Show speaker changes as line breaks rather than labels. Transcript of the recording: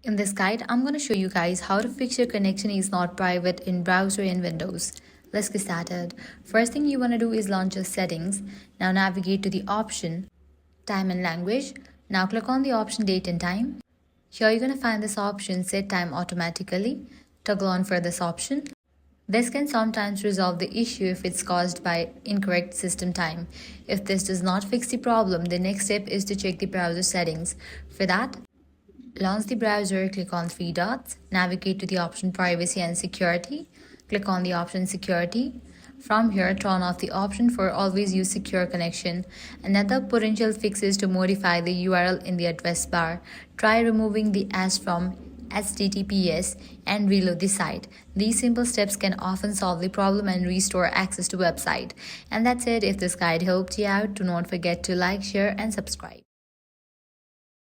In this guide, I'm going to show you guys how to fix your connection is not private in browser in Windows. Let's get started. First thing you want to do is launch your settings. Now navigate to the option Time and Language. Now click on the option Date and Time. Here you're going to find this option Set Time Automatically. Toggle on for this option. This can sometimes resolve the issue if it's caused by incorrect system time. If this does not fix the problem, the next step is to check the browser settings. For that, launch the browser, click on three dots, navigate to the option Privacy and Security, click on the option Security. From here, turn off the option for Always Use Secure Connection. Another potential fix is to modify the URL in the address bar. Try removing the S from HTTPS and reload the site. These simple steps can often solve the problem and restore access to website. And that's it. If this guide helped you out, do not forget to like, share and subscribe.